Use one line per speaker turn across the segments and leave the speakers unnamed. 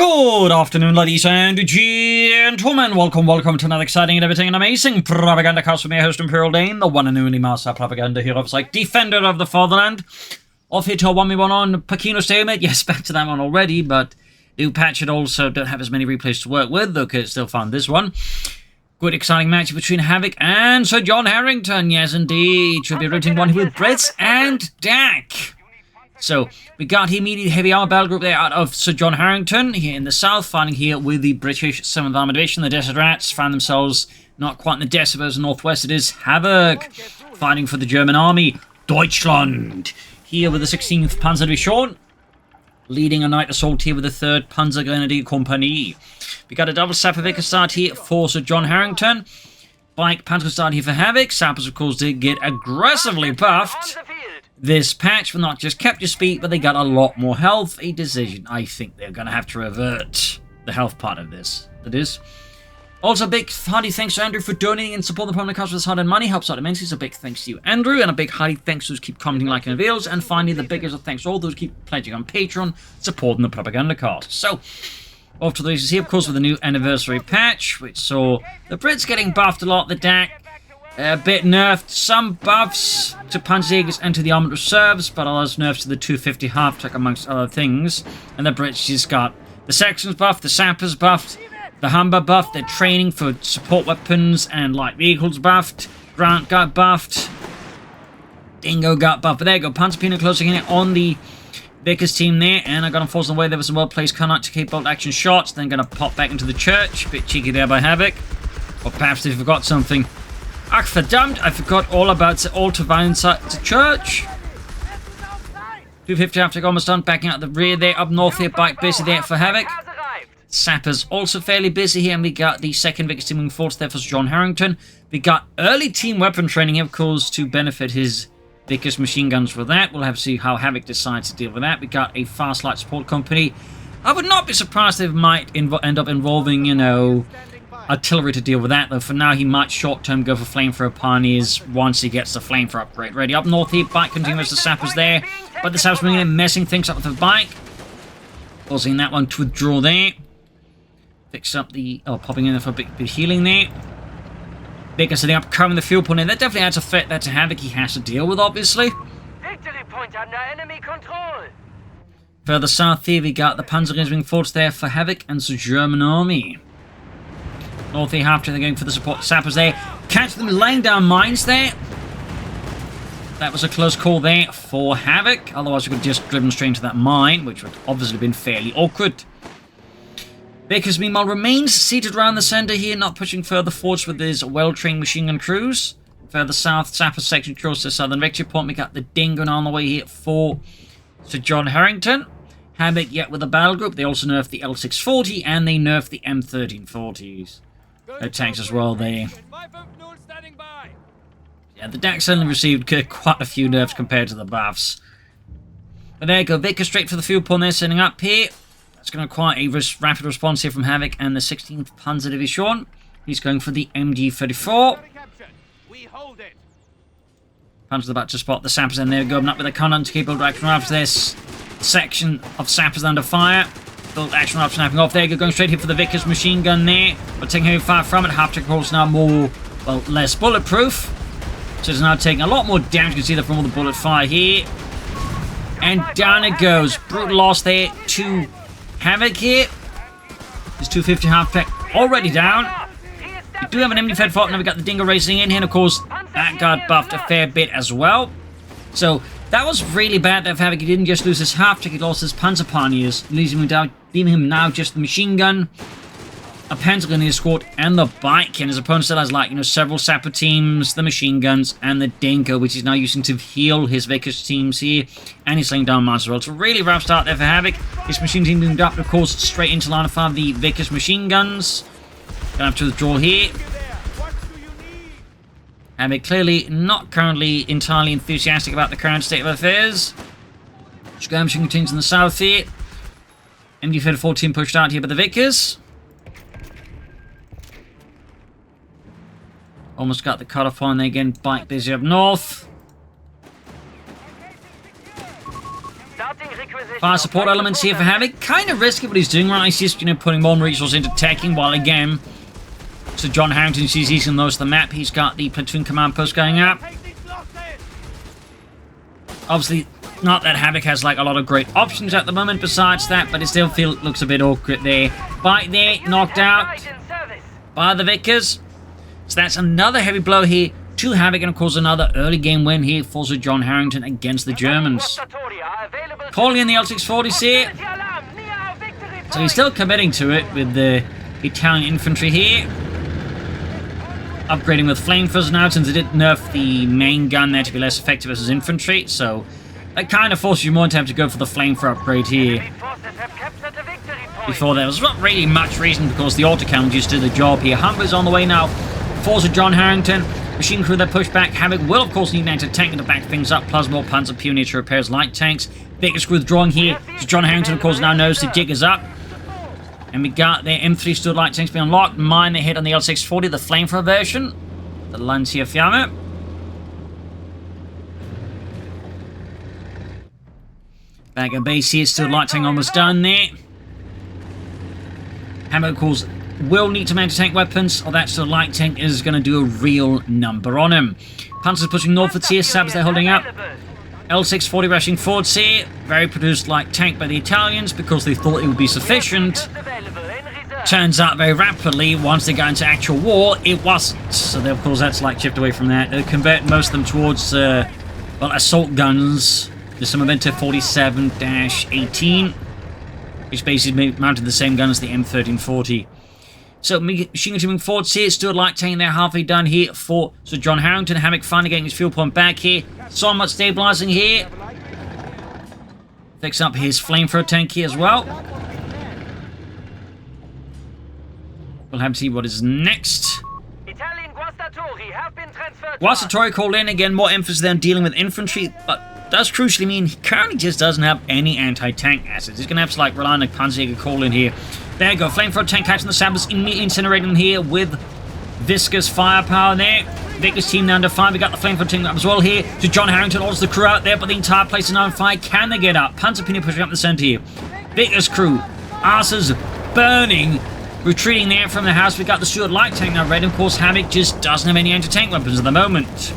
Good afternoon, ladies and gentlemen. Welcome to another exciting and everything and amazing Propagandacast with me, host Imperial Dane, the one and only master propaganda hero of like defender of the fatherland. Off here to a 1v1 on Pachino Stalemate. Yes, back to that one already, but new patch it also don't have as many replays to work with, though could still find this one. Good exciting match between Havoc and Sir John Harrington. Yes, indeed. Should be routine one here with Brits and DAK. So, we got the immediate heavy armor battle group there out of Sir John Harrington here in the south, fighting here with the British 7th Armoured Division. The Desert Rats find themselves not quite in the desert, but as northwest it is Havoc, fighting for the German army, Deutschland. Here with the 16th Panzer Division, leading a night assault here with the 3rd Panzer Grenadier Company. We got a double Sapper Vickers start here for Sir John Harrington. Bike Panzer start here for Havoc. Sappers, of course, did get aggressively buffed this patch, but not just kept your speed, but they got a lot more health. A decision I think they're going to have to revert the health part of this. That is. Also, big hearty thanks to Andrew for donating and supporting the Propagandacast with his hard-earned money. Helps out immensely, so big thanks to you, Andrew. And a big hearty thanks to those who keep commenting, liking, and reveals. And finally, the biggest of thanks to all those who keep pledging on Patreon, supporting the Propagandacast. So, off to the races here, of course, with the new anniversary patch, which saw the Brits getting buffed a lot, the DAK a bit nerfed, some buffs to Panzerjägers and to the Armored Reserves, but others nerfs to the 250 half-track amongst other things. And the Brits just got the sections buffed, the sappers buffed, the Humber buffed, their training for support weapons and light vehicles buffed, Grant got buffed, Dingo got buffed. But there you go, Panzer Pino closing in on the Vickers team there, and I got them forced away. There was a well-placed Connacht to keep bolt action shots, then going to pop back into the church. Bit cheeky there by Havoc. Or perhaps they forgot something. Ach, verdammt, I forgot all about the altar violence at the church. 250 after almost done, backing out the rear there, up north here, bike busy there for Havoc. Sappers also fairly busy here, and we got the 2nd Vickers team moving forward there for John Harrington. We got early team weapon training, of course, to benefit his Vickers machine guns for that. We'll have to see how Havoc decides to deal with that. We got a fast light support company. I would not be surprised if it might end up involving, you know, artillery to deal with that, though for now he might short-term go for flamethrower pioneers once he gets the flamethrower upgrade ready. Up north here, bike continues the sappers there, but the sappers bringing in messing things up with the bike. Causing that one to withdraw there. Fix up the... oh, popping in there for a bit of healing there. Vickers setting up, covering the fuel point in. That definitely adds a threat there to Havoc he has to deal with, obviously.
Victory point under enemy control.
Further south here, we got the Panzer moving forwards there for Havoc and the German army. North here, after they're going for the support sappers there. Catch them laying down mines there. That was a close call there for Havoc. Otherwise, we could have just driven straight into that mine, which would obviously have been fairly awkward. Vickers, meanwhile, remains seated around the centre here, not pushing further forwards with his well-trained machine gun crews. Further south, Sapper section across the southern victory point. We got the Dingo on the way here for Sir John Harrington. Havoc yet with a battle group. They also nerfed the L640 and they nerfed the M1340s. No tanks as well there. Yeah, the DAK certainly received quite a few nerfs compared to the buffs. But there you go, Vickers straight for the fuel point there, setting up here. That's going to require a rapid response here from Havoc and the 16th Panzer Division. He's going for the MG34. Panzer's about to spot the sappers, and there we go, up with the cannon to keep build action after this section of sappers under fire. Build action up, snapping off there. You go, going straight here for the Vickers machine gun there. But taking very far from it. Half-track horse now more, well, less bulletproof. So it's now taking a lot more damage. You can see that from all the bullet fire here. And down it goes. Brutal loss there to Havoc here. His 250 half-track already down. We do have an MD-Fed fault. Now we got the Dingo racing in here. And of course, that got buffed a fair bit as well. So that was really bad to have Havoc. He didn't just lose his half-track, he lost his Panzer Pioneers, leaving him now just the machine gun, a Panzer Grenadier squad, and the bike. And his opponent still has, like, you know, several sapper teams, the machine guns, and the Dingo, which he's now using to heal his Vickers teams here. And he's laying down mines as well. It's a really rough start there for Havoc. His machine team moved up, of course, straight into line of fire, the Vickers machine guns. Gonna have to withdraw here. Havoc clearly not currently entirely enthusiastic about the current state of affairs. Skirmishing continues in the south here. MD-14 pushed out here by the Vickers. Almost got the cut-off on there again. Bike busy up north.
Starting requisition.
Fire support elements here for Havoc. Kind of risky what he's doing right. He's just, putting more resources into attacking, while again, so John Harrington sees he's in most of the map. He's got the platoon command post going up. Obviously, not that Havoc has like a lot of great options at the moment besides that, but it still looks a bit awkward there. Bite there, knocked out by the Vickers. So that's another heavy blow here to Havoc, and of course another early game win here for Sir John Harrington against the Germans. Calling in the L640s here. So he's still committing to it with the Italian infantry here. Upgrading with flamethrowers now, since it did nerf the main gun there to be less effective as infantry, so that kind of forces you more time to go for the flamethrower upgrade here. Before there was not really much reason, because the autocannon just did the job here. Humber's on the way now for Sir John Harrington. Machine crew that push back. Havoc will of course need an anti-tank to back things up, plus more Panzer Pioneer to repair his light tanks. Vickers crew withdrawing here. Sir John Harrington of course now knows the jig is up. And we got their M3 Stuart light tanks being unlocked. Minor hit on the L640, the flamethrower version. The Lanciafiamme. Back at base here, Stuart light tank almost done there. Havoc of course will need some anti-tank weapons, or that Stuart light tank is going to do a real number on him. Panzers pushing northwards here, Sabs they're holding up. L640 rushing forwards here. Very produced light tank by the Italians because they thought it would be sufficient. Turns out very rapidly, once they got into actual war, it wasn't. So they, of course, that's like chipped away from that. They convert most of them towards, well, assault guns. There's some of them to 47-18, which basically mounted the same gun as the M1340. So machine gun moving forwards here. Stuart light tank there, halfway done here for Sir John Harrington. Havoc finally getting his fuel point back here. Somewhat stabilizing here. Fix up his flamethrower tank here as well. We'll have to see what is next. Guastatori called in again, more emphasis than dealing with infantry, but does crucially mean he currently just doesn't have any anti-tank assets. He's going to have to like rely on a Panzerjäger call in here. There you go, flamethrower tank catching the Sabres, immediately incinerating here with viscous firepower there. Vickers team down to 5. We got the flamethrower tank up as well here. To John Harrington, orders the crew out there, but the entire place is now on fire. Can they get up? Panzer Pioneer pushing up the center here. Vickers crew, asses burning, retreating there from the house. We got the Stuart light tank now ready. Of course, Havoc just doesn't have any anti-tank weapons at the moment.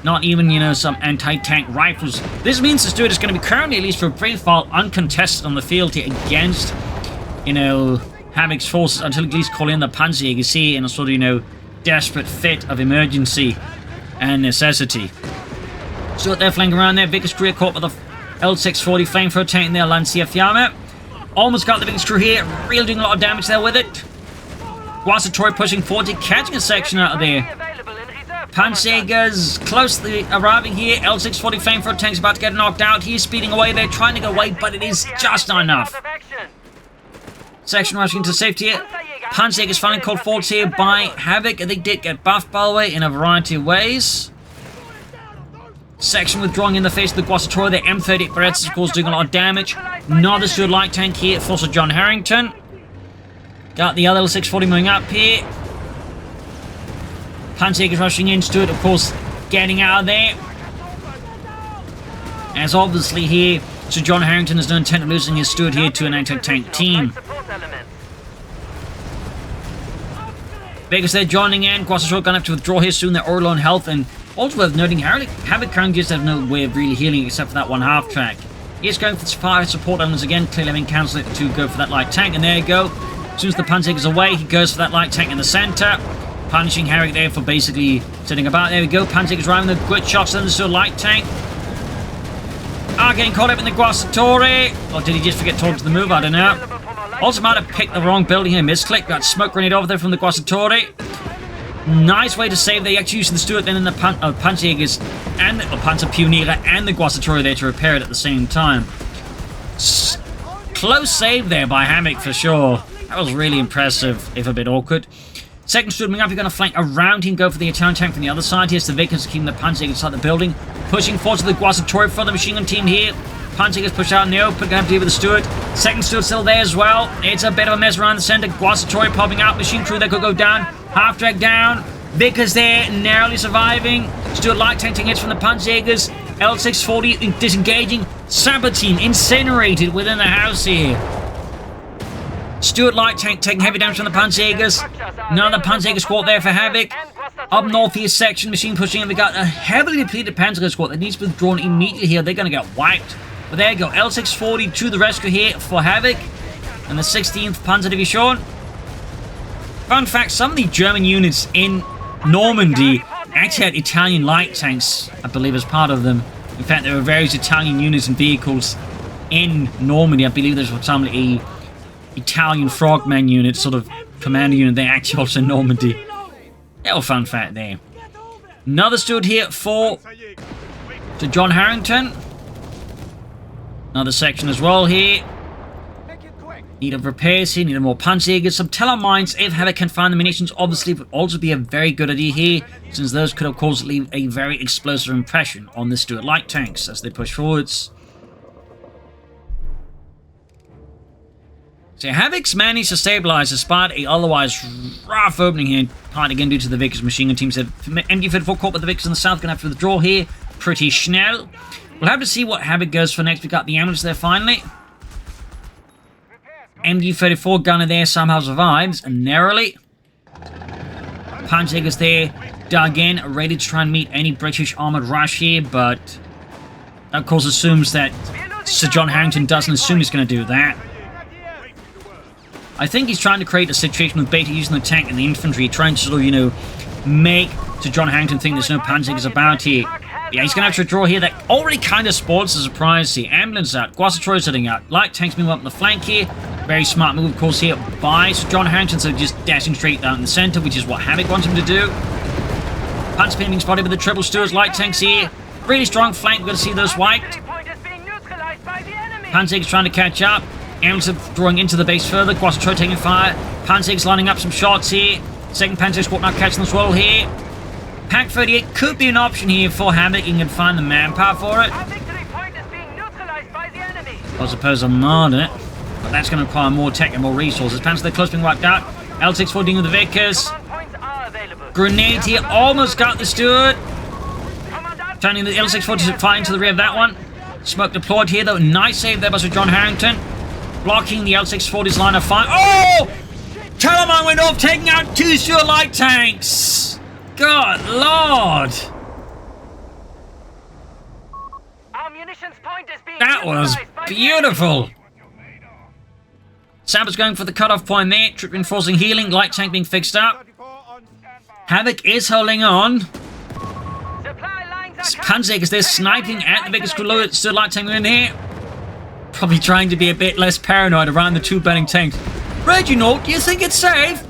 Not even, some anti-tank rifles. This means the Stuart is going to be currently, at least for a brief while, uncontested on the field here against, Havoc's forces until at least call in the Panzerjäger here in a sort of, desperate fit of emergency and necessity. Stuart they're flanking around there. Vickers crew caught with the L640 flamethrower tank there, Lanciafiamme. Almost got the Vickers crew here, really doing a lot of damage there with it. Guastatori pushing forward, catching a section out of there. Panzerjäger's closely arriving here. L640 flamethrower tank's about to get knocked out. He's speeding away there, trying to get away, but it is just not enough. Section rushing to safety here. Panzerjäger's finally called forward here by Havoc. They did get buffed, by the way, in a variety of ways. Section withdrawing in the face of the Guastatori. The M38 Berettas, of course, doing a lot of damage. Not a Stuart light tank here for Sir John Harrington. Got the other L640 moving up here. Panzerjäger's rushing in. Stuart, of course, getting out of there. As obviously here, Sir John Harrington has no intent of losing his Stuart here to an anti-tank team. Vegas there joining in. Guastatori gonna have to withdraw here soon. They're all on health, and also worth noting, Havoc currently just have no way of really healing except for that one half track. He is going for fire support elements again, clearly having cancelled it to go for that light tank, and there you go. As soon as the Panzerjäger's away, he goes for that light tank in the center, punishing Havoc there for basically sitting about. There we go. Panzerjäger's driving the good shots on the light tank. Getting caught up in the Guastatori. Or did he just forget to talk to the move? I don't know. Also might have picked the wrong building here. Misclick. Got smoke grenade over there from the Guastatori. Nice way to save. They actually used the Stuart then in the Panzerjägers and the Panzer Pioneer and the Guastatori there to repair it at the same time. Close save there by Havoc for sure. That was really impressive, if a bit awkward. Second Stuart moving up. You're going to flank around him, go for the Italian tank from the other side. Here's the Vickers keeping the Panzerjäger inside the building. Pushing forward to the Guastatori for the machine gun team here. Panzerjäger's pushed out in the open, going to have to deal with the Stuart. Second Stuart still there as well. It's a bit of a mess around the center. Guastatori popping out. Machine crew that could go down. Half drag down. Vickers there, narrowly surviving. Stuart light tank taking hits from the Panzerjägers. L640 disengaging. Sabatine incinerated within the house here. Stuart Light Tank taking heavy damage from the Panzerjägers. Another Panzerjäger squad there for Havoc. Up northeast section, machine pushing in. We got a heavily depleted Panzerjäger squad that needs to be withdrawn immediately here. They're going to get wiped. But there you go. L640 to the rescue here for Havoc. And the 16th Panzer Division. Fun fact, some of the German units in Normandy actually had Italian light tanks, I believe, as part of them. In fact, there were various Italian units and vehicles in Normandy. I believe there's, for example, a Italian frogman unit, sort of commander unit. They actually also in Normandy. Little fun fact there. Another Stuart here for to John Harrington. Another section as well here. Need of repairs here, need more Panzerjägers, some Telemines if Havoc can find the munitions, obviously, would also be a very good idea here, since those could of course leave a very explosive impression on the Stuart light tanks as they push forwards. So Havoc's managed to stabilize despite a otherwise rough opening here, partly again due to the Vickers machine gun team. Said MG-34 caught by the Vickers in the south, gonna have to withdraw here pretty schnell. We'll have to see what Havoc goes for next. We got the ambulance there finally. MG-34 gunner there somehow survives, and narrowly. Panzerjägers there, dug in, ready to try and meet any British armoured rush here, but that of course assumes that Sir John Harrington doesn't assume he's going to do that. I think he's trying to create a situation with Beta using the tank and the infantry, trying to sort of, you know, make Sir John Harrington think there's no Panzerjägers about here. Yeah, he's going to have to withdraw here. That already kind of spoils the surprise here. Ambulance out. CoH3 sitting out. Light tanks move up the flank here. Very smart move, of course, here by Sir John Harrington. So just dashing straight down the center, which is what Havoc wants him to do. Panzer being spotted with the triple Stuarts. Light tanks here. Really strong flank. We're going to see those wiped. Panzerjägers trying to catch up. Ambulance drawing into the base further. CoH3 taking fire. Panzerjägers lining up some shots here. Second Panzer squad now catching the swirl here. Pack 38 could be an option here for Havoc. You can find the manpower for it. I suppose I'm not in it. But that's going to require more tech and more resources. Panzer the close being wiped out. L6 dealing with the Vickers. Grenade here. Almost got the Stuart. Turning the L6 to fire into the rear of that one. Smoke deployed here though. Nice save there by Sir John Harrington. Blocking the L640's line of fire. Oh! Telemine went off, taking out 2 Stuart light tanks. God Lord! That was beautiful! Saber's going for the cutoff point there. Trip reinforcing healing. Light tank being fixed up. Havoc is holding on. Panzerjägers they're sniping at the biggest crew. Still light tank in here. Probably trying to be a bit less paranoid around the 2 burning tanks. Reginald, do you think it's safe?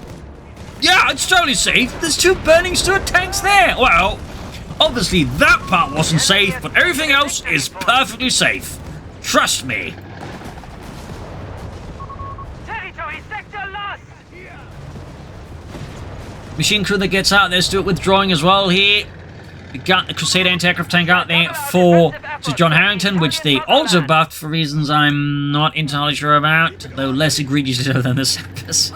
Yeah, it's totally safe. There's 2 burning Stuart tanks there. Well, obviously that part wasn't safe, but everything else is perfectly safe. Trust me.
Territory sector lost.
Machine crew that gets out there, Stuart withdrawing as well here. We got the Crusader anti-aircraft tank out there for Sir John Harrington, which they also buffed for reasons I'm not entirely sure about, though less egregious than the Sappers.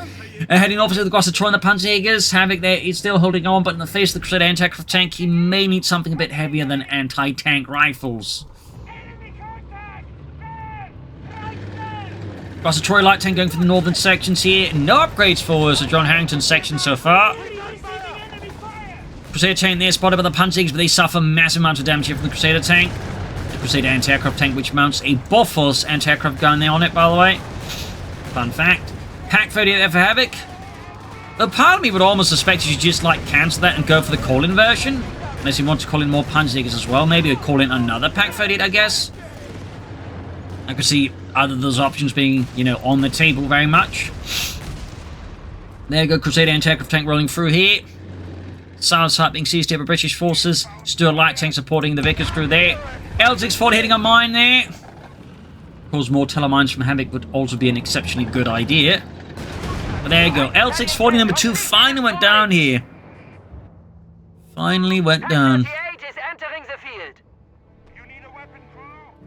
Heading opposite the CoH3 and the Panzerjägers. Havoc there is still holding on, but in the face of the Crusader anti-aircraft tank, he may need something a bit heavier than anti-tank rifles. CoH3 light tank going for the northern sections here. No upgrades for Sir John Harrington's section so far. Crusader tank there spotted by the Panzerjägers, but they suffer massive amounts of damage here from the Crusader tank. The Crusader anti-aircraft tank, which mounts a Bofors anti-aircraft gun there on it, by the way. Fun fact. Pack 38 there for Havoc. Though part of me would almost suspect you should just like cancel that and go for the call-in version. Unless you want to call in more Panzerjägers as well. Maybe call in another Pack 38, I guess. I could see either of those options being, you know, on the table very much. There you go, Crusader anti-aircraft tank rolling through here. South side being seized here by British forces. Stuart light tank supporting the Vickers crew there. L640 hitting a mine there. Of course, more telemines from Havoc would also be an exceptionally good idea. But there you go. L640 number 2 finally went down here. Finally went down.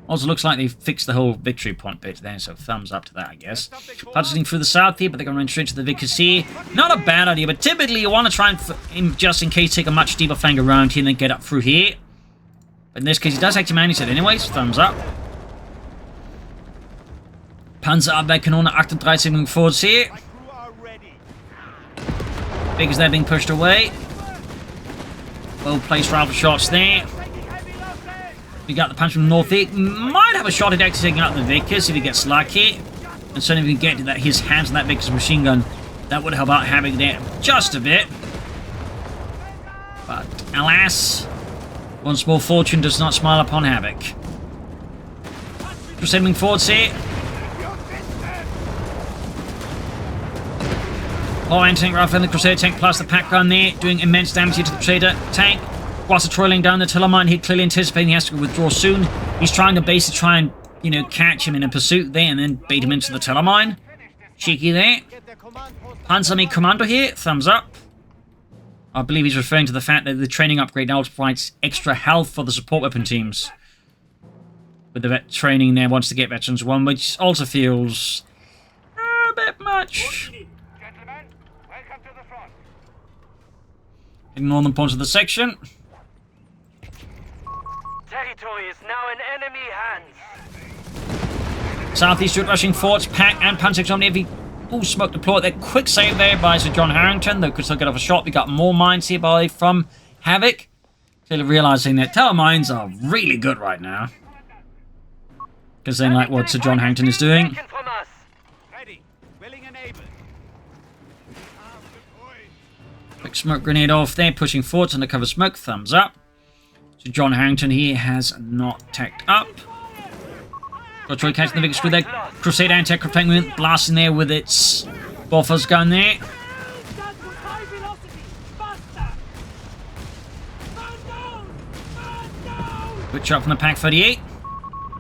Also looks like they fixed the whole victory point bit there, so thumbs up to that, I guess. Partitioning through the south here, but they're going to run straight to the Vickers here. Not a bad idea, but typically you want to try and, just in case, take a much deeper flank around here and then get up through here. But in this case, he does actually manage it anyways. Thumbs up. Panzerabwehrkanone 38 moving forwards here. Big as they're being pushed away. Well placed rifle shots there. We got the punch from North here. Might have a shot at actually taking out the Vickers if he gets lucky. And certainly if we can get to that, his hands on that Vickers machine gun, that would help out Havoc there just a bit. But alas, once more fortune does not smile upon Havoc. Proceeding forwards here. Oh, anti-tank rifle and the Crusader tank plus the pack gun there, doing immense damage to the Crusader tank. Whilst trolling down the Telemine, he clearly anticipating he has to withdraw soon. He's trying to basically try and, you know, catch him in a pursuit there and then bait him into the Telemine. Cheeky there. Panzer Commando here, thumbs up. I believe he's referring to the fact that the training upgrade now provides extra health for the support weapon teams. With the vet training there wants to get Veterans 1, which also feels a bit much. Ignore the points of the section.
Territory is now in enemy hands.
Southeast rushing forwards, Pack and Panzer on heavy. Oh, smoke deployed there. Quick save there by Sir John Harrington, though could still get off a shot. We got more mines here by from Havoc. Clearly realizing that telemines are really good right now. Because then, like what Sir John Harrington is doing. Quick smoke grenade off there, pushing forwards undercover smoke, thumbs up. So John Harrington here has not tacked up. Got Troy catching the biggest screw there. Crusader anti-aircraft tank movement, blasting there with its Bofors gun there. Good shot from the Pack 38.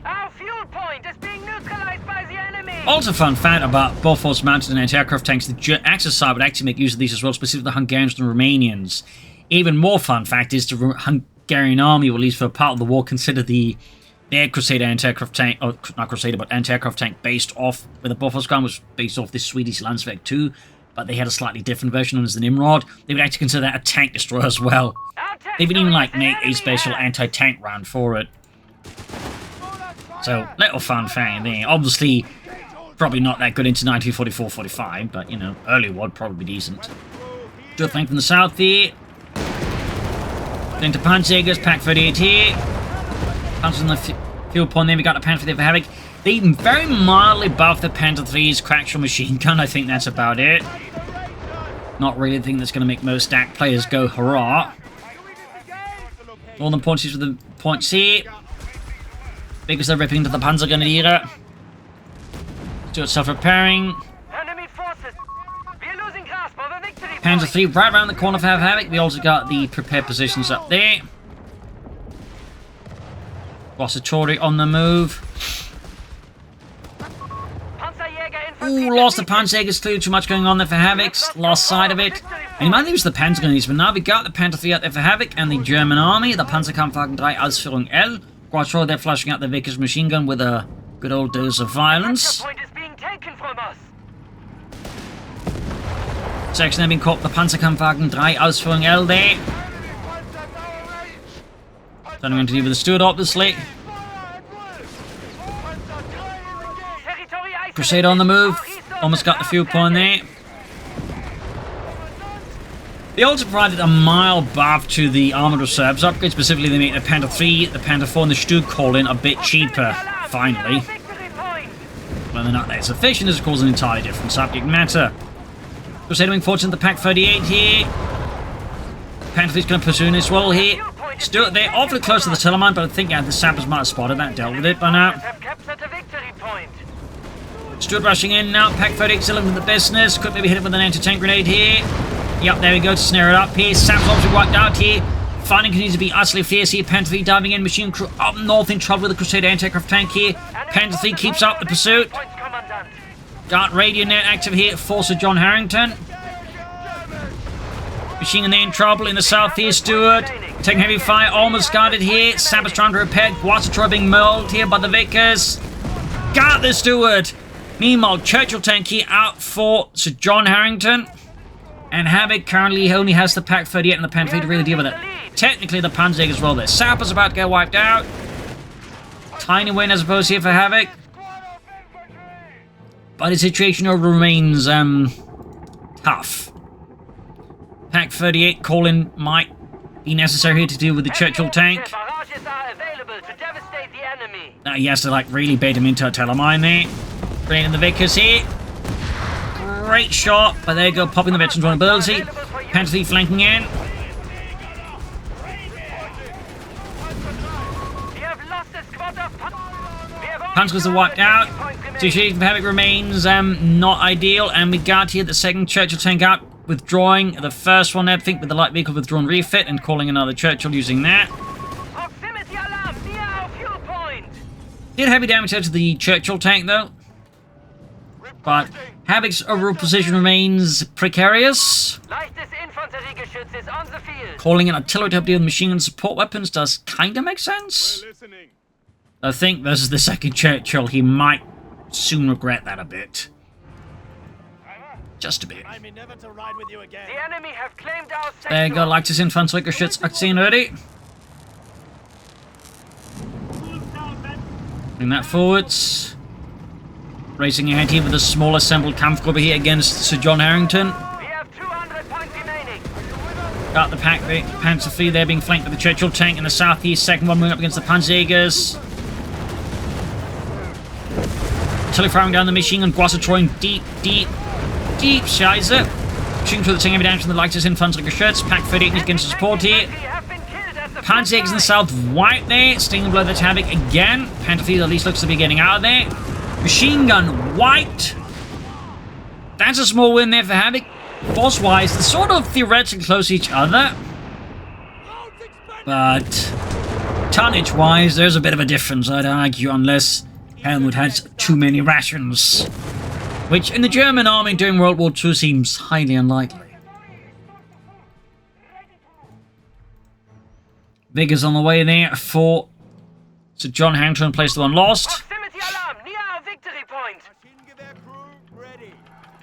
Our fuel point is being neutralized by the enemy.
Also fun fact about Bofors mounted and anti-aircraft tanks, the Axis side would actually make use of these as well, specifically the Hungarians and Romanians. Even more fun fact is the Hungarian army, or at least for a part of the war, consider their Crusader anti-aircraft tank, or not Crusader, but anti-aircraft tank based off, where the Bofors gun was based off this Swedish Landsverk 2, but they had a slightly different version known as the Nimrod. They would actually consider that a tank destroyer as well. They would even like make a special anti-tank round for it. So, little fun fact there. Obviously, probably not that good into 1944-45, but, you know, early one probably decent. Good thing from the south here. Then to Panzergers, Pack 38 here. Panzers on the fuel point there, we got the Panther there for Havoc. They very mildly buff the Panther 3's Crackshot machine gun, I think that's about it. Not really the thing that's going to make most DAK players go hurrah. Northern points with the points here. Because they're ripping into the Panzer Grenadier. Still self-repairing.
Enemy forces. We're losing grasp of a victory.
Panzer 3 right around the corner for Havoc. We also got the prepared positions up there. Rossachori on the move. Ooh, lost the Panzerjägers, clearly too much going on there for Havoc's. Lost sight of it. And he might lose the Panzer Grenadiers, but now we got the Panther 3 out there for Havoc and the German army. The Panzerkampfwagen 3 Ausführung L. Quattro, they're flashing out the Vickers machine gun with a good old dose of violence. Section having caught the Panzerkampfwagen 3 Ausführung L there. Turning on to deal with the steward, obviously. Crusader on the move. Almost got the fuel point there. They also provided a mild buff to the armored reserves upgrade. Specifically, they made the Panther 3, the Panther 4, and the Stug call-in a bit cheaper, finally. Whether or not that's sufficient is, of course, an entirely different subject matter. Crusader wing forward to the Pack 38 here. Panther 3 is going to pursue as well here. Stuart, they're awfully close to the Telemine, but I think the sappers might have spotted that, dealt with it by now. Stuart rushing in now. Pack 38 still looking at the business. Could maybe hit it with an anti-tank grenade here. Yep, there we go to snare it up here. Sappers obviously wiped out here. Fighting continues to be utterly fierce here. Panther 3 diving in. Machine crew up north in trouble with the Crusader anti-aircraft tank here. Panther 3 keeps up the pursuit. Got radio net active here for Sir John Harrington. Machine gun in trouble in the southeast, Stuart. Taking heavy fire, almost guarded here. Sappers trying to repair. Guatatroy being mauled here by the Vickers. Got the Stuart. Meanwhile, Churchill tank here out for Sir John Harrington. And Havoc currently only has the Pack 38 and the Panther 3 to really deal with it. technically the Panzer as well. Their Sapper's about to get wiped out. Tiny win, I suppose, here for Havoc. But the situation over remains tough. Pack 38 calling might be necessary here to deal with the Churchill tank. He has to like really bait him into a telemine there. Bringing in the Vickers here. Great shot, but there you go, popping the veteran's vulnerability. Panther flanking in. Panzers are wiped out. Situation for Havoc remains not ideal, and we got here the second Churchill tank out, withdrawing. The first one, I think, with the light vehicle withdrawn refit, and calling another Churchill using that. Did heavy damage to the Churchill tank, though. But Havoc's overall position remains precarious. Calling an artillery to help deal with machine gun support weapons does kind of make sense. I think versus the second Churchill, he might soon regret that a bit. Just a bit. There you go, like this Infantry shit's acting ready. Bring that forwards. Racing ahead here with a small assembled Kampfgruppe here against Sir John Harrington.
We have 200 points remaining.
Got the pack, the Panzer III there being flanked by the Churchill tank in the southeast. Second one moving up against the Panzerjägers. Artillery firing down the machine gun. Grosser deep Scheiße. Shooting through the tank, heavy damage from the lightest Infantry Geschütz. Pack 38 against the support here. Panzerjägers in the south, white there. Stinging blow that's Havoc again. Panther III at least looks to be getting out of there. Machine gun white. That's a small win there for Havoc. Force-wise, they're sort of theoretically close to each other. But tonnage-wise, there's a bit of a difference, I'd argue, unless Helmut had too many rations. Which, in the German army during World War II, seems highly unlikely. Vigors on the way there for Sir John Harrington, place the one lost.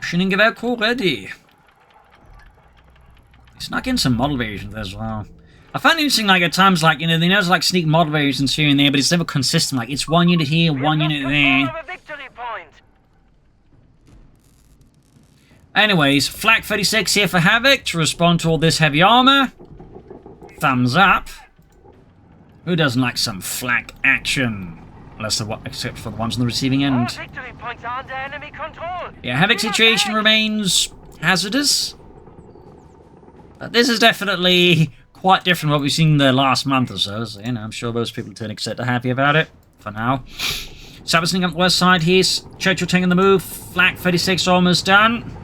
Maschinengewehr crew ready. Snuck in some model variations as well. I find it interesting, like, at times, like, you know, they know like sneak model variations here and there, but it's never consistent. Like, it's one unit here, one unit there. Anyways, Flak 36 here for Havoc to respond to all this heavy armor. Thumbs up. Who doesn't like some flak action? Except for the ones on the receiving end. Yeah, Havoc's situation remains hazardous. But this is definitely quite different from what we've seen the last month or so. So, you know, I'm sure most people to an extent are happy about it. For now. Saboting up the west side here. Churchill taking the move. Flak 36 almost done.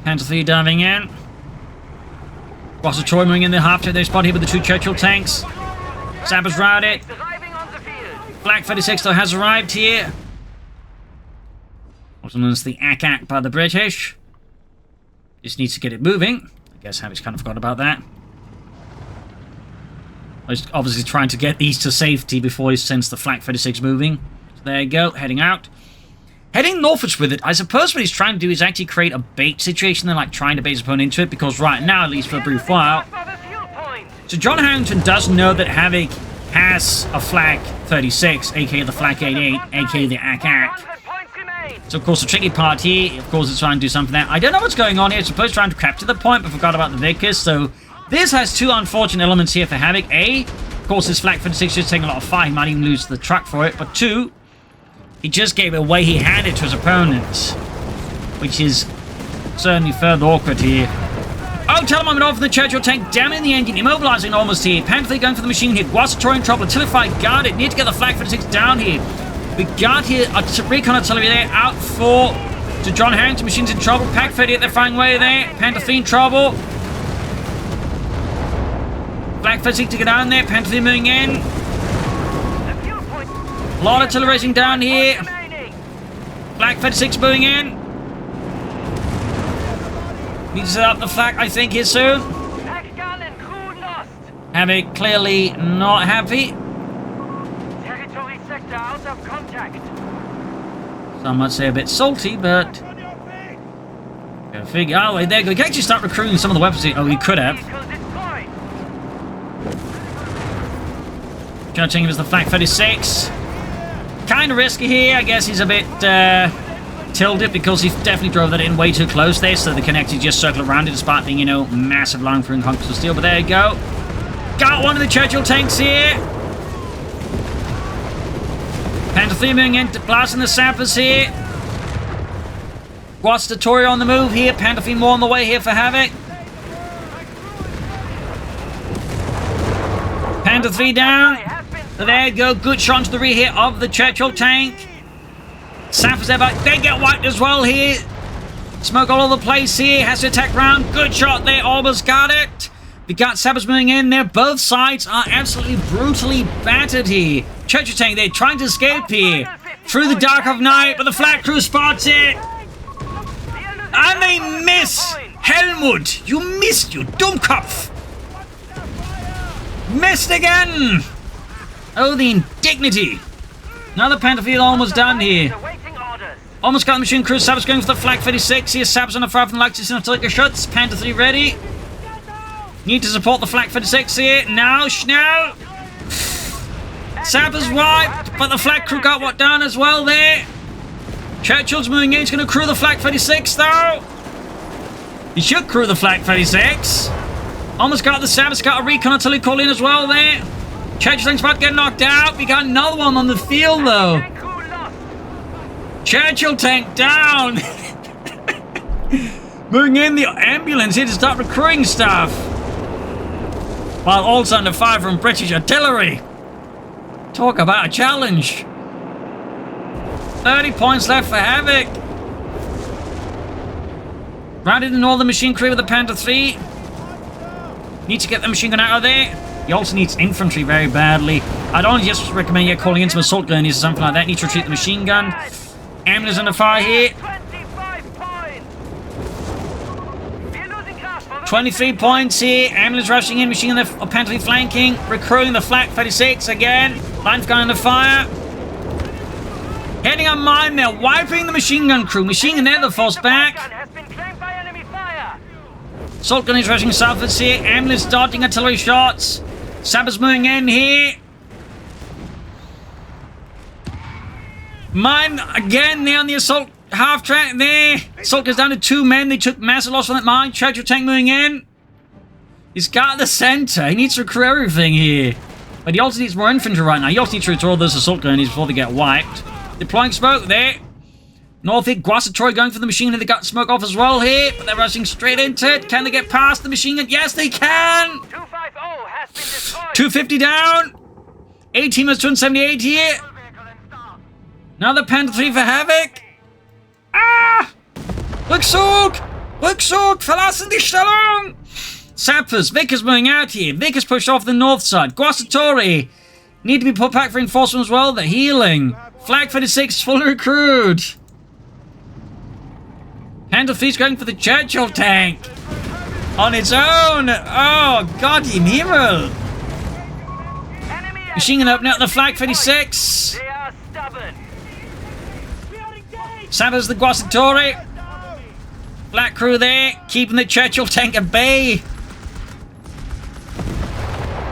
Panther III diving in. Grosser Troy moving in the half to their spot here with the two Churchill tanks. Sabber's routed. Flak 36 though has arrived here. Also known as the DAK by the British. Just needs to get it moving. I guess Havoc's kind of forgot about that. He's obviously trying to get these to safety before he sends the Flak 36 moving. So there you go, heading out. Heading northwards with it, I suppose what he's trying to do is actually create a bait situation than like trying to bait his opponent into it, because right now, at least for a brief while, so John Harrington does know that Havoc has a Flak 36, aka the Flak 88, aka the DAK. So of course the tricky part here, of course, is trying to do something there. I don't know what's going on here. It's supposed to try and capture the point, but forgot about the Vickers. So this has two unfortunate elements here for Havoc. A, of course, this Flak 36 is taking a lot of fire. He might even lose the truck for it. But two, he just gave it away. He handed it to his opponent, which is certainly further awkward here. Oh, tell him I'm off the Churchill tank, damming the engine, immobilizing almost here. Panther going for the machine here. Grosser in trouble. Artillery guard it. Need to get the Flak 36 down here. We got here a recon artillery there out for to John Harrington. Machine's in trouble. Pack 38 they're firing way there. Panther in trouble. Flak 36 to get down there. Panther moving in. A lot of artillery racing down here. Flak 36 moving in. Need to set up the flak, I think, here soon. Havoc clearly not happy.
Territory sector out of contact.
Some might say a bit salty, but Go figure. Oh, wait, there you go. You can actually start recruiting some of the weapons here. Oh, you could have. Judging him as the Flak 36. Kind of risky here. I guess he's a bit tilted because he definitely drove that in way too close there, so they can actually just circle around it despite being, you know, massive long through hunks of steel. But there you go. Got one of the Churchill tanks here. Panther 3 moving in, blasting the sappers here. Guastatoria on the move here. Panther 3 more on the way here for Havoc. Panther 3 down. So there you go. Good shot to the rear here of the Churchill tank. Sappers there, but they get wiped as well here. Smoke all over the place here. Has to attack round. Good shot there. Almost got it. We got sappers moving in there. Both sides are absolutely brutally battered here. Churchill tank, they're trying to escape here. Through the dark of night, but the Flak crew spots it. And they miss! Helmut, you missed, you Dummkopf! Missed again! Oh, the indignity! Another Panther field almost done here. Almost got the machine crew. Sappers going for the Flak 36. Here's Sappers on the far from the Lexus and artillery shots. Panther 3 ready. Need to support the Flak 36 here. Now, Schnell! Sappers wiped, but the Flak crew got what done as well there. Churchill's moving in. He's going to crew the Flak 36 though. He should crew the Flak 36. Almost got the Sappers. Got a recon artillery call in as well there. Churchill's tank's about to get knocked out. We got another one on the field though. Churchill tank down. Moving in the ambulance here to start recruiting stuff. While also under fire from British artillery. Talk about a challenge. 30 points left for Havoc. Routed in all the machine crew with the Panther 3. Need to get the machine gun out of there. He also needs infantry very badly. I'd only just recommend you calling in some assault gurney or something like that. Need to retreat the machine gun. Ambulance under fire here. 23 points here. Ambulance rushing in. Machine gun of Panther 3 flanking. Recruiting the Flak 36 again. Line gun under fire. Heading on mine there. Wiping the machine gun crew. Machine gun there, the force back. Assault gun is rushing southwards here. Ambulance dodging artillery shots. Sappers moving in here. Mine again there on the assault half track there. Assault goes down to 2 men. They took massive loss on that mine. Churchill tank moving in. He's got the center. He needs to recruit everything here. But he also needs more infantry right now. He also needs to recruit all those assault guns before they get wiped. Deploying smoke there. North here, Guastatoria going for the machine gun. They got smoke off as well here, but they're rushing straight into it. Can they get past the machine gun? Yes, they can!
250 has been destroyed.
250 down. 18 was 278 here. Another Panther 3 for Havoc. Ah! Rückzug! Rückzug! Verlassen die Stellung! Sappers, Vickers moving out here. Vickers pushed off the north side. Guastatoria need to be put back for reinforcement as well. They're healing. Flak 36 fully recruited. Panther 3's going for the Churchill tank. On its own. Oh, God im Himmel. Machine gun opening up the Flak 36.
They are stubborn.
Sappers the Guastatoria. Black crew there, keeping the Churchill tank at bay.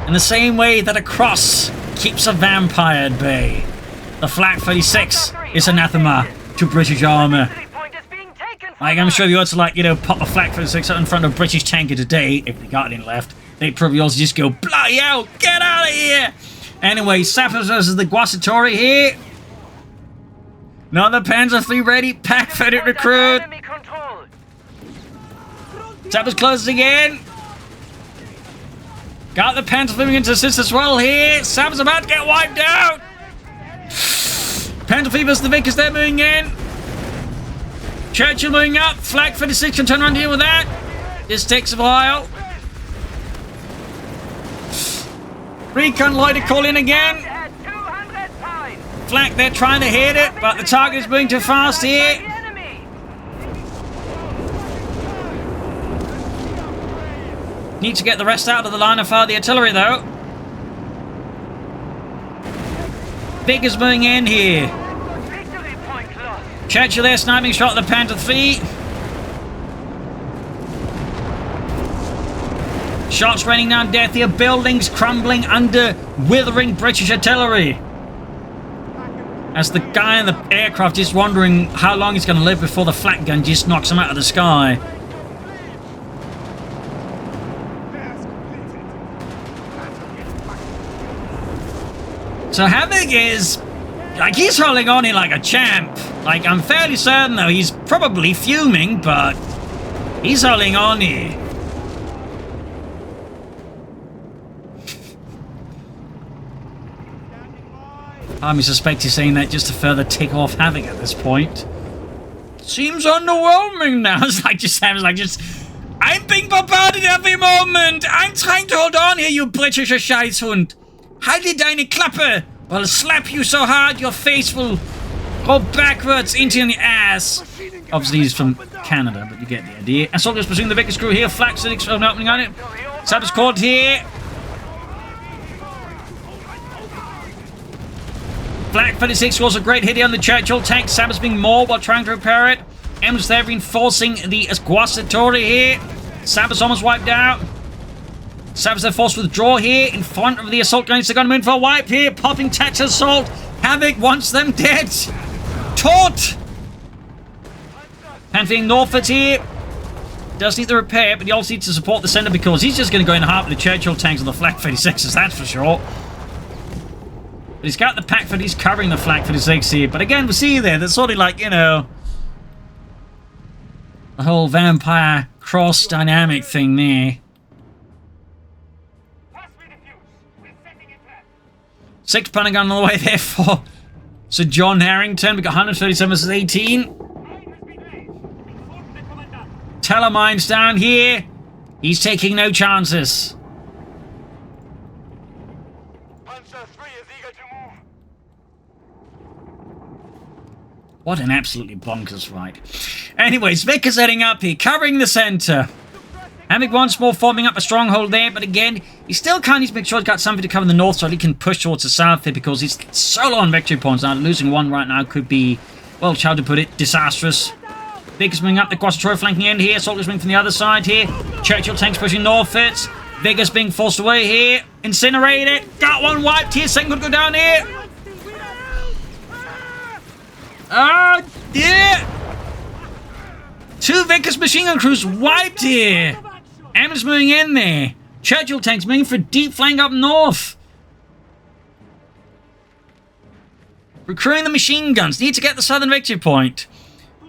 In the same way that a cross keeps a vampire at bay. The Flak 36 is anathema to British armour. Like, I'm sure the odds to, like, you know, pop a Flak 36 out in front of a British tanker today, if they got any left, they'd probably also just go, bloody hell, get out of here! Anyway, Sappers versus the Guastatoria here. Another Panzer 3 ready, pack fitted recruit. Sappers closes again. Got the Panzer moving into assist as well here. Sappers about to get wiped out. Panther 3 versus the Vickers, they're moving in. Churchill moving up. Flak 36 can turn around here with that. This takes a while. Recon Lloyd to call in again. Flak, they're trying to hit it, but the target is moving too fast here. Need to get the rest out of the line of fire, the artillery though. Vickers moving in here. Churchill there, sniping shot at the Panther 3. Shots raining down death here. Buildings crumbling under withering British artillery. As the guy in the aircraft is wondering how long he's going to live before the flak gun just knocks him out of the sky. So Havoc is... like, he's holding on here like a champ. Like, I'm fairly certain, though, he's probably fuming, but he's holding on here. I suspect he's saying that just to further tick off Havoc at this point. Seems underwhelming now. It's like just Sam's like just... I'm being bombarded every moment. I'm trying to hold on here, you British Scheißhund. Halte deine Klappe. I'll slap you so hard your face will go backwards into the ass. Obviously he's from Canada, but you get the idea. And soldiers pursuing the Vickers crew here. Flak six an opening on it. Sabba's caught here. Flak 36 scores a great hit here on the Churchill tank. Sabba's being mauled while trying to repair it. M's there reinforcing the Guasatori here. Sabba's almost wiped out. Sabba's there forced withdraw here in front of the assault guns. They're going to move for a wipe here. Popping tax assault. Havoc wants them dead. Taut. Panfing Norfolk here. Does need the repair, but he also needs to support the centre because he's just going to go in the heart with the Churchill tanks and the Flak 36s, that's for sure. But he's got the pack for he's covering the Flak 36 here. But again, we see there, there's sort of like, you know, the whole vampire cross dynamic thing there. 6 Pentagon all the way there for Sir John Harrington. We got 137 versus 18. Telemine's down here. He's taking no chances. What an absolutely bonkers fight. Anyways, Vickers heading up here, covering the center. Havoc once more forming up a stronghold there, but again, he still kind of needs to make sure he's got something to cover the north so he can push towards the south here because he's so low on victory points now. Losing one right now could be, well, how to put it, disastrous. Vickers moving up the Guasatori flanking end here. Soldiers moving from the other side here. Churchill tanks pushing northwards. Vickers being forced away here. Incinerated. Got one wiped here. Second could go down here. Oh, dear. 2 Vickers machine gun crews wiped here. Ammon's moving in there. Churchill tanks moving for deep flank up north. Recruiting the machine guns. Need to get the southern victory point.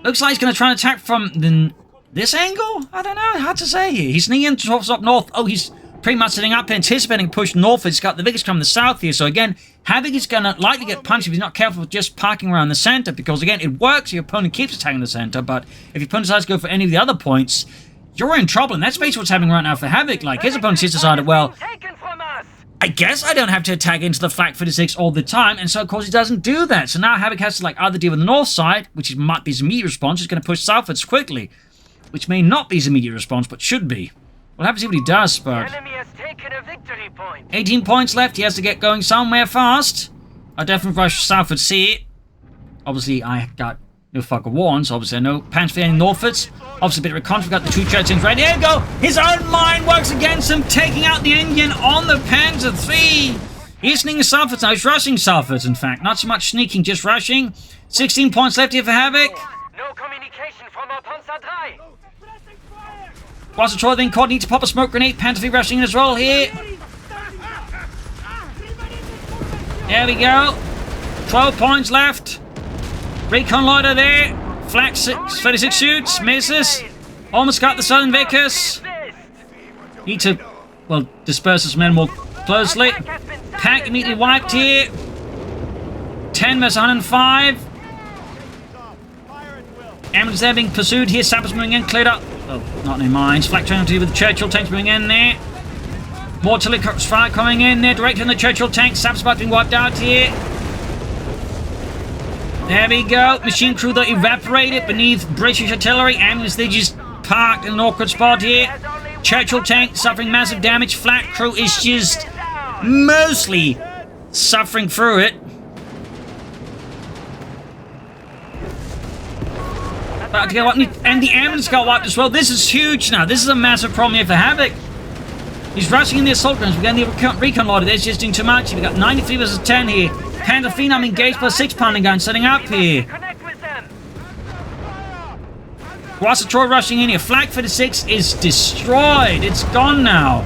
Looks like he's going to try and attack from this angle? I don't know. Hard to say here. He's sneaking towards up north. Oh, he's pretty much sitting up, anticipating push north. He's got the Vickers coming the south here. So again, Havoc is going to likely get punched if he's not careful with just parking around the center. Because again, it works. Your opponent keeps attacking the center. But if your opponent decides to go for any of the other points, you're in trouble. And that's basically what's happening right now for Havoc. Like, his opponent has decided, well, I guess I don't have to attack into the Flak 36 all the time, and so of course he doesn't do that. So now Havoc has to like either deal with the north side, which might be his immediate response, he's going to push southwards quickly, which may not be his immediate response, but should be. We'll have to see what he does, but...
enemy has taken a victory point.
18 points left, he has to get going somewhere fast. I definitely rush southwards, see it. Obviously, I got no fucking warns, obviously I know Panzer and northwards. Obviously a bit of a conflict, got the 2 Churchills right. There you go! His own mind works against him, taking out the Indian on the Panzer III. He's sneaking southwards now, he's rushing southwards in fact. Not so much sneaking, just rushing. 16 points left here for Havoc.
No communication from our Panzer III.
Guasatori then caught, need to pop a smoke grenade. Panzer III rushing in as well here. There we go. 12 points left. Recon loader there. Flak 36 shoots, misses. Almost got the Southern Vickers. Need to, well, disperse his men more closely. Pack immediately wiped here. 10 versus 105. Ammon's there being pursued here. Sappers moving in, cleared up. Oh, not any mines. Flak trying to do with the Churchill tanks moving in there. More artillery fire coming in there, directing the Churchill tanks. Sappers about being wiped out here. There we go. Machine crew that evaporated beneath British artillery. Ambulance, they just parked in an awkward spot here. Churchill tank suffering massive damage. Flak crew is just mostly suffering through it. About to get wiped. And the ambulance got wiped as well. This is huge now. This is a massive problem here for Havoc. He's rushing in the assault guns. We're getting the recon loaded. It's just doing too much. We've got 93 versus 10 here. Panther Phenom engaged by 6-pounding gun setting up here.
Connect with them.
Rossa Troy rushing in here. Flak 56 is destroyed. It's gone now.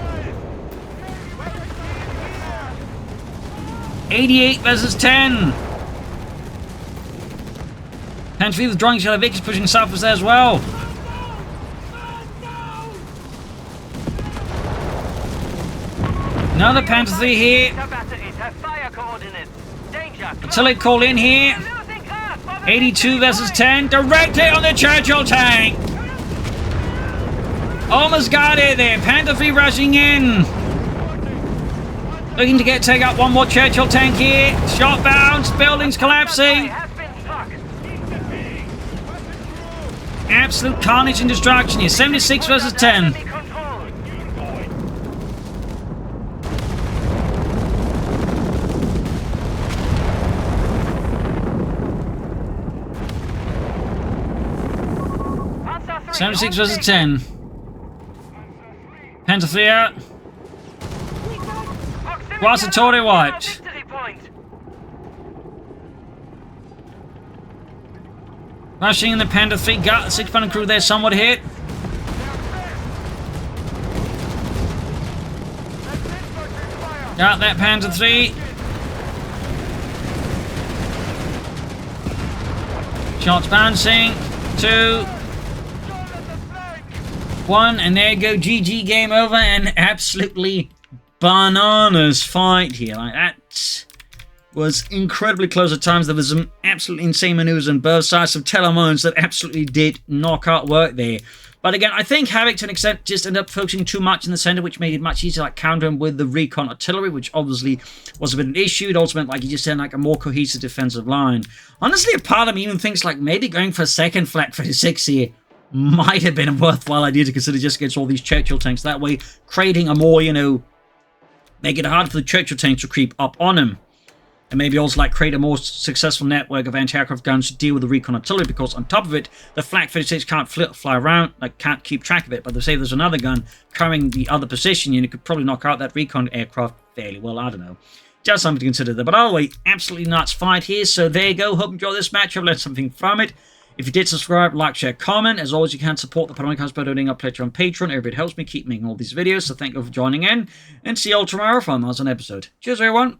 88 versus 10. Panther 3 withdrawing. Shell Vic is pushing southwards there as well. Another Panther 3 here. Artillery call in here. 82 versus 10. Direct hit on the Churchill tank. Almost got it there. Panther 3 rushing in. Looking to take out one more Churchill tank here. Shot bounce. Buildings collapsing. Absolute carnage and destruction here. 76 versus 10. Six versus 10. Panther 3 out. Guasatore wiped. Rushing in the Panther 3. Got the 6-pounder crew there somewhat hit. Got that Panther 3. Shots bouncing. 2. 1, and there you go, GG, game over, and absolutely bananas fight here. Like, that was incredibly close at times. There was some absolutely insane maneuvers on both sides, some telemons that absolutely did knockout work there. But again, I think Havoc to an extent just ended up focusing too much in the center, which made it much easier to like counter him with the recon artillery, which obviously was a bit of an issue. It also meant, like you just said, like a more cohesive defensive line. Honestly, a part of me even thinks like maybe going for a second Flak 36 here might have been a worthwhile idea to consider just against all these Churchill tanks. That way, creating a more, make it hard for the Churchill tanks to creep up on him. And maybe also like create a more successful network of anti-aircraft guns to deal with the recon artillery, because on top of it, the Flak 36 can't fly around, like can't keep track of it. But they say there's another gun carrying the other position, and it could probably knock out that recon aircraft fairly well. I don't know. Just something to consider there. But anyway, absolutely nuts fight here. So there you go. Hope you enjoyed this match. I've learned something from it. If you did, subscribe, like, share, comment. As always, you can support the Propagandacaster by donating a pledge on Patreon. Everybody helps me keep making all these videos, so thank you for joining in. And see you all tomorrow for another episode. Cheers, everyone.